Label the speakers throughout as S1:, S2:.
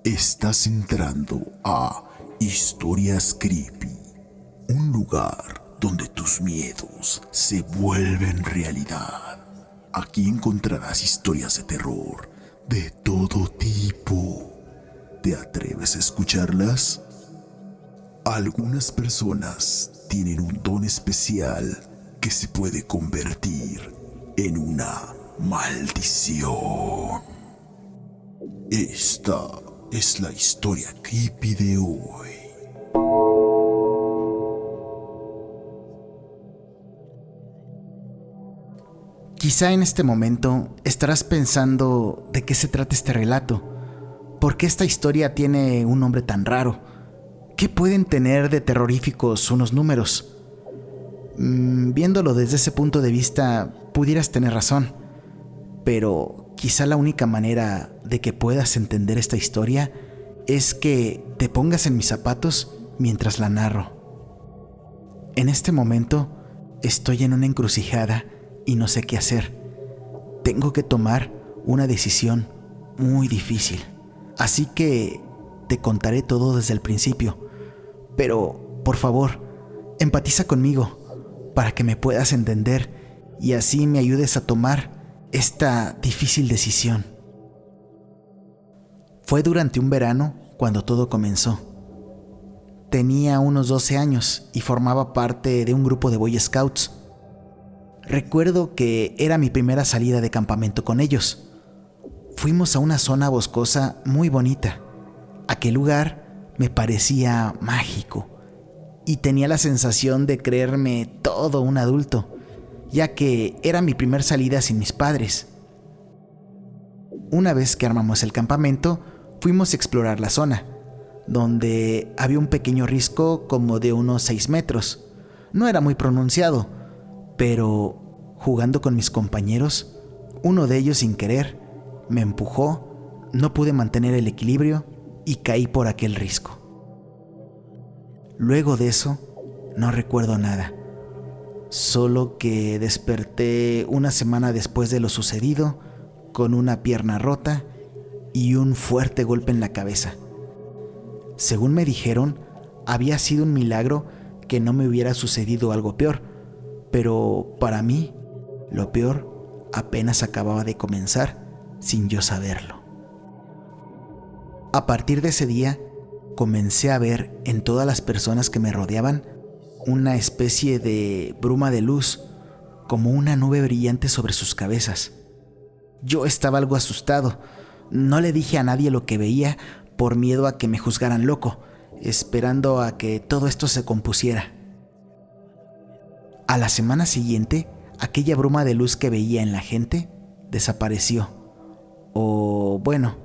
S1: Estás entrando a Historias Creepy, un lugar donde tus miedos se vuelven realidad. Aquí encontrarás historias de terror de todo tipo. ¿Te atreves a escucharlas? Algunas personas tienen un don especial que se puede convertir en una maldición. Esta es la historia creepy de hoy.
S2: Quizá en este momento estarás pensando de qué se trata este relato. ¿Por qué esta historia tiene un nombre tan raro? ¿Qué pueden tener de terroríficos unos números? Viéndolo desde ese punto de vista, pudieras tener razón. Pero quizá la única manera de que puedas entender esta historia es que te pongas en mis zapatos mientras la narro. En este momento estoy en una encrucijada y no sé qué hacer. Tengo que tomar una decisión muy difícil. Así que te contaré todo desde el principio. Pero, por favor, empatiza conmigo para que me puedas entender y así me ayudes a tomar esta difícil decisión. Fue durante un verano cuando todo comenzó. Tenía unos 12 años y formaba parte de un grupo de Boy Scouts. Recuerdo que era mi primera salida de campamento con ellos. Fuimos a una zona boscosa muy bonita. Aquel lugar me parecía mágico y tenía la sensación de creerme todo un adulto, ya que era mi primer salida sin mis padres. Una vez que armamos el campamento, fuimos a explorar la zona, donde había un pequeño risco como de unos 6 metros. No era muy pronunciado, pero jugando con mis compañeros, uno de ellos sin querer me empujó, no pude mantener el equilibrio y caí por aquel risco. Luego de eso, no recuerdo nada. Solo que desperté una semana después de lo sucedido, con una pierna rota y un fuerte golpe en la cabeza. Según me dijeron, había sido un milagro que no me hubiera sucedido algo peor, pero para mí, lo peor apenas acababa de comenzar sin yo saberlo. A partir de ese día, comencé a ver en todas las personas que me rodeaban una especie de bruma de luz, como una nube brillante sobre sus cabezas. Yo estaba algo asustado. No le dije a nadie lo que veía por miedo a que me juzgaran loco, esperando a que todo esto se compusiera. A la semana siguiente, aquella bruma de luz que veía en la gente desapareció. O bueno,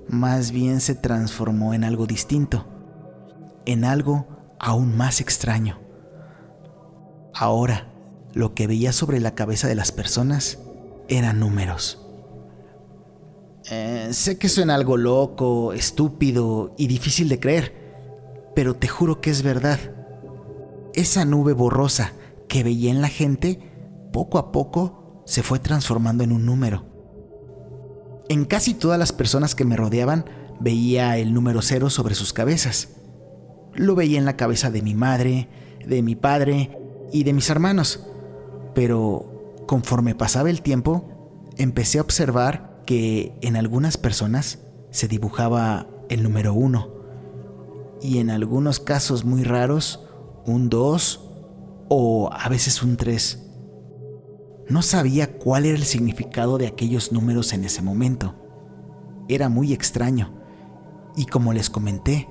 S2: más bien se transformó en algo distinto, en algo aún más extraño. Ahora, lo que veía sobre la cabeza de las personas eran números. Sé que suena algo loco, estúpido y difícil de creer, pero te juro que es verdad. Esa nube borrosa que veía en la gente, poco a poco se fue transformando en un número. En casi todas las personas que me rodeaban veía el número 0 sobre sus cabezas. Lo veía en la cabeza de mi madre, de mi padre y de mis hermanos. Pero conforme pasaba el tiempo, empecé a observar que en algunas personas se dibujaba el número 1 y en algunos casos muy raros un 2 o a veces un 3. No sabía cuál era el significado de aquellos números en ese momento. Era muy extraño y, como les comenté,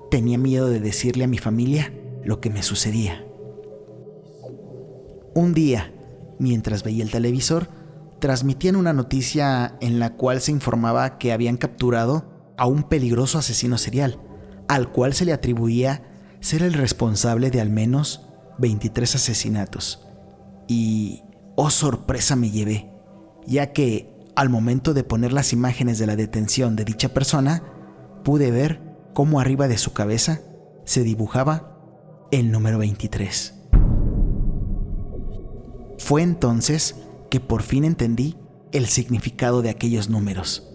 S2: tenía miedo de decirle a mi familia lo que me sucedía. Un día, mientras veía el televisor, transmitían una noticia en la cual se informaba que habían capturado a un peligroso asesino serial, al cual se le atribuía ser el responsable de al menos 23 asesinatos. Y oh, sorpresa me llevé, ya que al momento de poner las imágenes de la detención de dicha persona, pude ver cómo arriba de su cabeza se dibujaba el número 23. Fue entonces que por fin entendí el significado de aquellos números,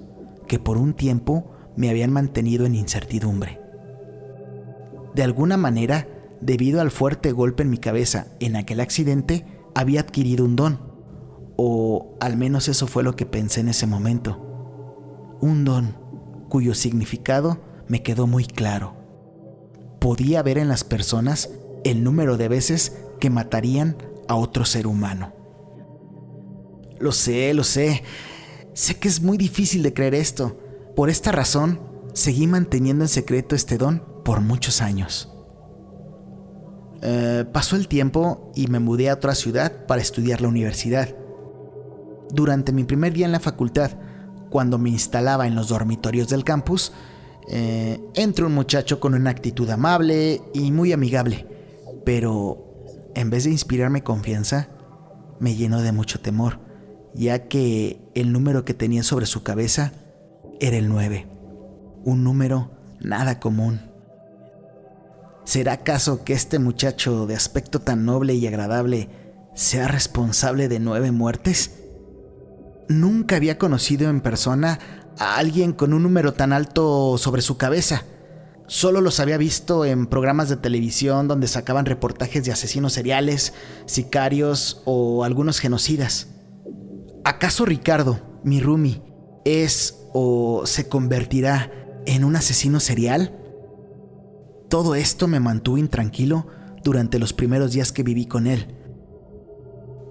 S2: que por un tiempo me habían mantenido en incertidumbre. De alguna manera, debido al fuerte golpe en mi cabeza en aquel accidente, había adquirido un don, o al menos eso fue lo que pensé en ese momento. Un don cuyo significado me quedó muy claro. Podía ver en las personas el número de veces que matarían a otro ser humano. Lo sé. Sé que es muy difícil de creer esto. Por esta razón, seguí manteniendo en secreto este don por muchos años. Pasó el tiempo y me mudé a otra ciudad para estudiar la universidad. Durante mi primer día en la facultad, cuando me instalaba en los dormitorios del campus, entró un muchacho con una actitud amable y muy amigable, pero en vez de inspirarme confianza, me llenó de mucho temor, ya que el número que tenía sobre su cabeza era el 9, un número nada común. ¿Será acaso que este muchacho de aspecto tan noble y agradable sea responsable de 9 muertes? Nunca había conocido en persona a alguien con un número tan alto sobre su cabeza. Solo los había visto en programas de televisión donde sacaban reportajes de asesinos seriales, sicarios o algunos genocidas. ¿Acaso Ricardo, mi roomie, es o se convertirá en un asesino serial? Todo esto me mantuvo intranquilo durante los primeros días que viví con él.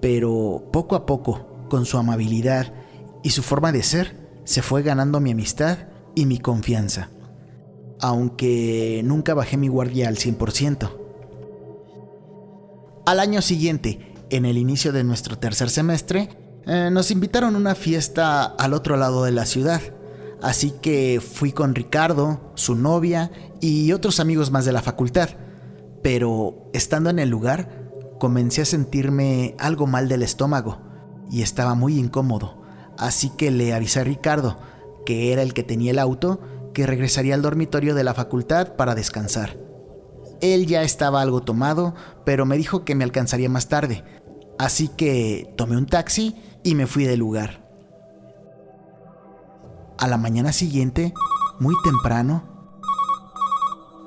S2: Pero poco a poco, con su amabilidad y su forma de ser, se fue ganando mi amistad y mi confianza, aunque nunca bajé mi guardia al 100%. Al año siguiente, en el inicio de nuestro tercer semestre, nos invitaron a una fiesta al otro lado de la ciudad, así que fui con Ricardo, su novia y otros amigos más de la facultad. Pero estando en el lugar, comencé a sentirme algo mal del estómago y estaba muy incómodo, así que le avisé a Ricardo, que era el que tenía el auto, que regresaría al dormitorio de la facultad para descansar. Él ya estaba algo tomado, pero me dijo que me alcanzaría más tarde, así que tomé un taxi y me fui del lugar. A la mañana siguiente, muy temprano,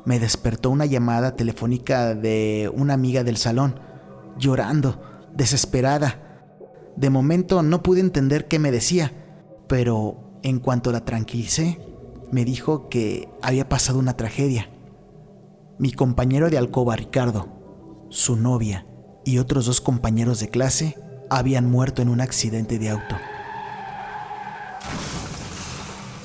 S2: me despertó una llamada telefónica de una amiga del salón, llorando, desesperada. De momento no pude entender qué me decía, pero en cuanto la tranquilicé, me dijo que había pasado una tragedia. Mi compañero de alcoba, Ricardo, su novia y otros 2 compañeros de clase habían muerto en un accidente de auto.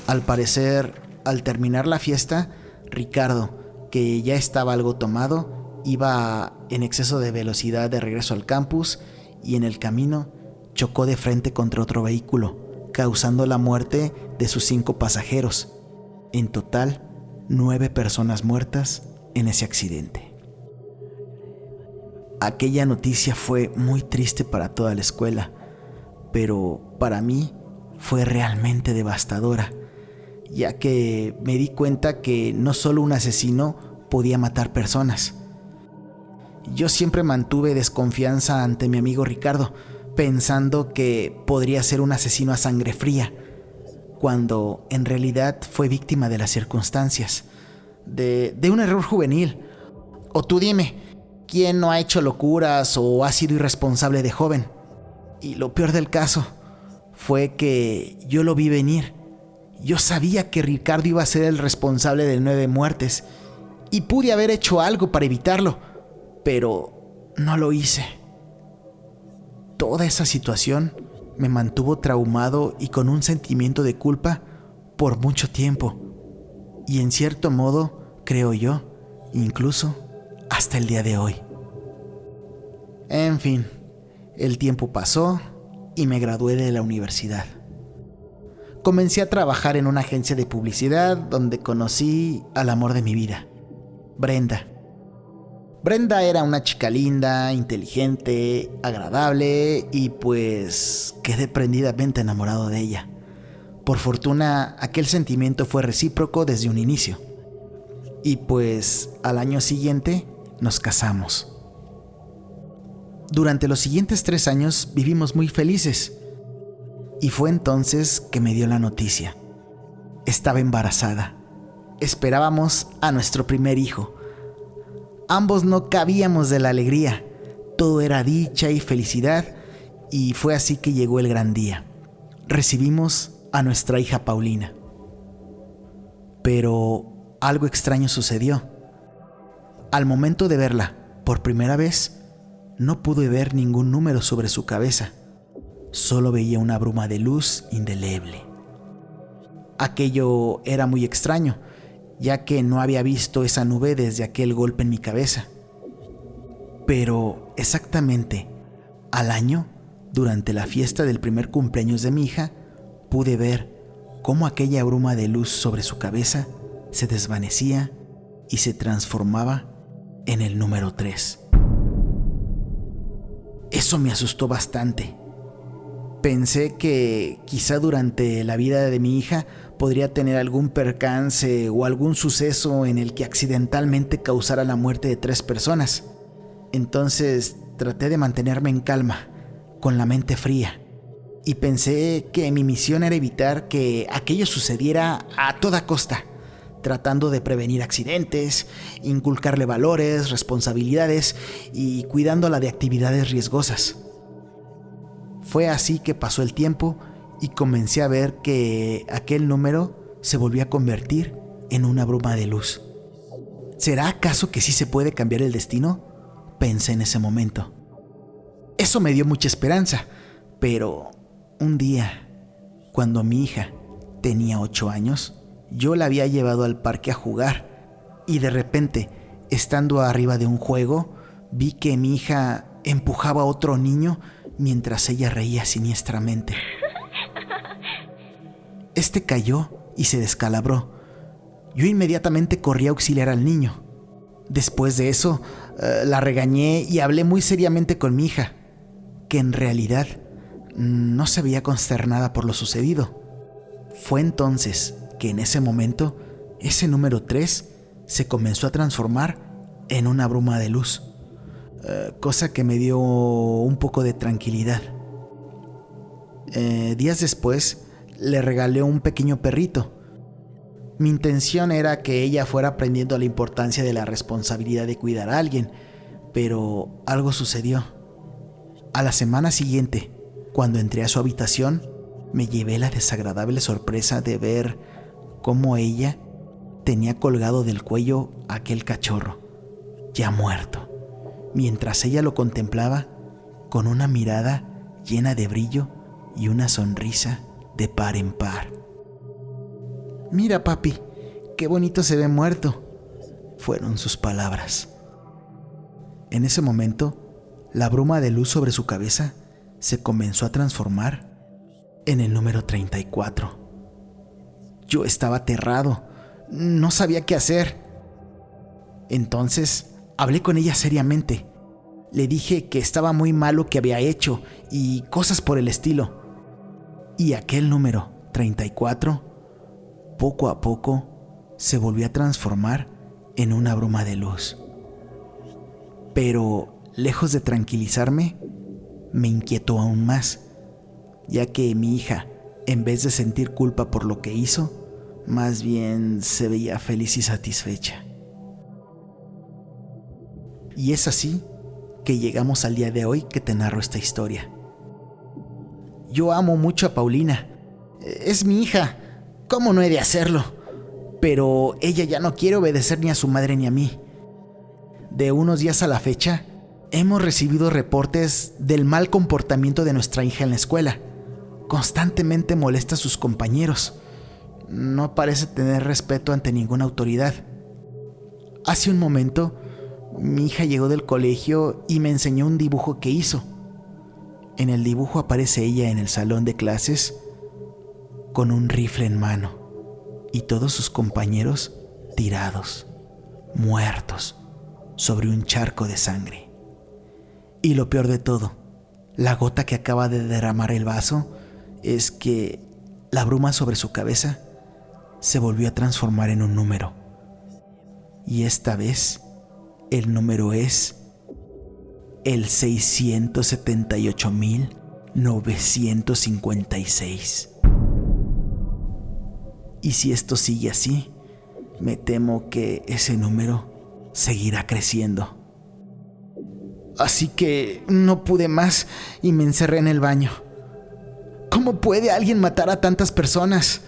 S2: Al parecer, al terminar la fiesta, Ricardo, que ya estaba algo tomado, iba en exceso de velocidad de regreso al campus y en el camino chocó de frente contra otro vehículo, causando la muerte de sus 5 pasajeros. En total, 9 personas muertas en ese accidente. Aquella noticia fue muy triste para toda la escuela, pero para mí fue realmente devastadora, ya que me di cuenta que no solo un asesino podía matar personas. Yo siempre mantuve desconfianza ante mi amigo Ricardo, pensando que podría ser un asesino a sangre fría, cuando en realidad fue víctima de las circunstancias, de un error juvenil. O tú dime, ¿quién no ha hecho locuras o ha sido irresponsable de joven? Y lo peor del caso fue que yo lo vi venir. Yo sabía que Ricardo iba a ser el responsable de 9 muertes y pude haber hecho algo para evitarlo, pero no lo hice. Toda esa situación me mantuvo traumado y con un sentimiento de culpa por mucho tiempo. Y en cierto modo, creo yo, incluso hasta el día de hoy. En fin, el tiempo pasó y me gradué de la universidad. Comencé a trabajar en una agencia de publicidad donde conocí al amor de mi vida, Brenda. Brenda era una chica linda, inteligente, agradable y pues quedé prendidamente enamorado de ella. Por fortuna, aquel sentimiento fue recíproco desde un inicio. Y pues al año siguiente nos casamos. Durante los siguientes 3 años vivimos muy felices. Y fue entonces que me dio la noticia. estaba embarazada. Esperábamos a nuestro primer hijo. Ambos no cabíamos de la alegría. Todo era dicha y felicidad, y fue así que llegó el gran día. Recibimos a nuestra hija Paulina. Pero algo extraño sucedió. Al momento de verla por primera vez, no pude ver ningún número sobre su cabeza. Solo veía una bruma de luz indeleble. Aquello era muy extraño, ya que no había visto esa nube desde aquel golpe en mi cabeza. Pero exactamente al año, durante la fiesta del primer cumpleaños de mi hija, pude ver cómo aquella bruma de luz sobre su cabeza se desvanecía y se transformaba en el número 3. Eso me asustó bastante. Pensé que quizá durante la vida de mi hija podría tener algún percance o algún suceso en el que accidentalmente causara la muerte de 3 personas. Entonces traté de mantenerme en calma, con la mente fría, y pensé que mi misión era evitar que aquello sucediera a toda costa, tratando de prevenir accidentes, inculcarle valores, responsabilidades y cuidándola de actividades riesgosas. Fue así que pasó el tiempo y comencé a ver que aquel número se volvió a convertir en una bruma de luz. ¿Será acaso que sí se puede cambiar el destino?, pensé en ese momento. Eso me dio mucha esperanza, pero un día, cuando mi hija tenía 8 años, yo la había llevado al parque a jugar y de repente, estando arriba de un juego, vi que mi hija empujaba a otro niño mientras ella reía siniestramente. Este cayó y se descalabró. Yo inmediatamente corrí a auxiliar al niño. Después de eso, la regañé y hablé muy seriamente con mi hija, que en realidad no se veía consternada por lo sucedido. Fue entonces que en ese momento, ese número 3 se comenzó a transformar en una bruma de luz, cosa que me dio un poco de tranquilidad. Días después, le regalé un pequeño perrito. Mi intención era que ella fuera aprendiendo la importancia de la responsabilidad de cuidar a alguien, pero algo sucedió. A la semana siguiente, cuando entré a su habitación, me llevé la desagradable sorpresa de ver cómo ella tenía colgado del cuello aquel cachorro, ya muerto, mientras ella lo contemplaba con una mirada llena de brillo y una sonrisa de par en par. «Mira, papi, qué bonito se ve muerto», fueron sus palabras. En ese momento, la bruma de luz sobre su cabeza se comenzó a transformar en el número 34. Yo estaba aterrado, no sabía qué hacer. Entonces, hablé con ella seriamente. Le dije que estaba muy mal lo que había hecho y cosas por el estilo. Y aquel número 34, poco a poco, se volvió a transformar en una bruma de luz. Pero, lejos de tranquilizarme, me inquietó aún más, ya que mi hija, en vez de sentir culpa por lo que hizo, más bien se veía feliz y satisfecha. Y es así que llegamos al día de hoy que te narro esta historia. Yo amo mucho a Paulina. Es mi hija, ¿cómo no he de hacerlo? Pero ella ya no quiere obedecer ni a su madre ni a mí. De unos días a la fecha, hemos recibido reportes del mal comportamiento de nuestra hija en la escuela. Constantemente molesta a sus compañeros. No parece tener respeto ante ninguna autoridad. Hace un momento, mi hija llegó del colegio y me enseñó un dibujo que hizo. En el dibujo aparece ella en el salón de clases con un rifle en mano y todos sus compañeros tirados, muertos, sobre un charco de sangre. Y lo peor de todo, la gota que acaba de derramar el vaso es que la bruma sobre su cabeza se volvió a transformar en un número. Y esta vez el número es el 678,956. Y si esto sigue así, me temo que ese número seguirá creciendo. Así que no pude más y me encerré en el baño. ¿Cómo puede alguien matar a tantas personas?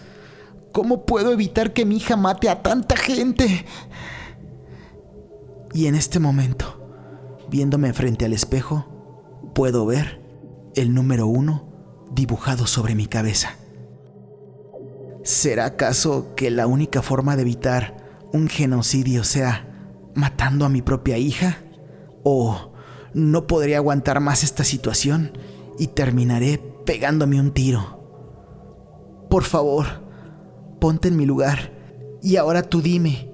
S2: ¿Cómo puedo evitar que mi hija mate a tanta gente? Y en este momento, viéndome frente al espejo, puedo ver el número 1 dibujado sobre mi cabeza. ¿Será acaso que la única forma de evitar un genocidio sea matando a mi propia hija? ¿O no podré aguantar más esta situación y terminaré pegándome un tiro? Por favor, ponte en mi lugar y ahora tú dime,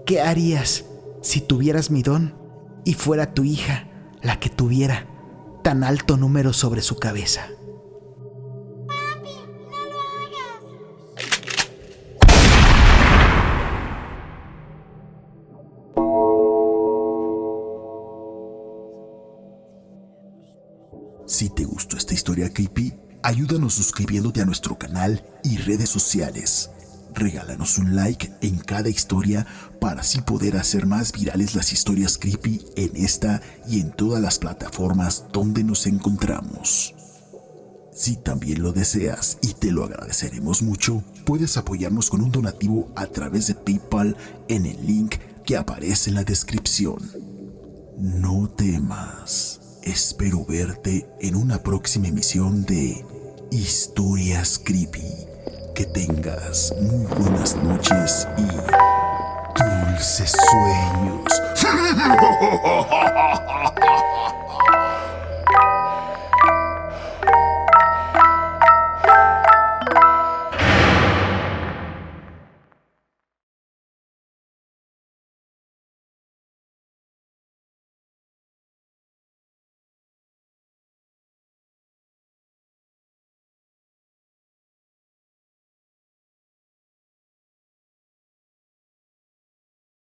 S2: ¿qué harías si tuvieras mi don y fuera tu hija la que tuviera tan alto número sobre su cabeza?
S1: Si te gustó esta historia creepy, ayúdanos suscribiéndote a nuestro canal y redes sociales. Regálanos un like en cada historia para así poder hacer más virales las historias creepy en esta y en todas las plataformas donde nos encontramos. Si también lo deseas y te lo agradeceremos mucho, puedes apoyarnos con un donativo a través de PayPal en el link que aparece en la descripción. No temas. Espero verte en una próxima emisión de Historias Creepy. Que tengas muy buenas noches y dulces sueños.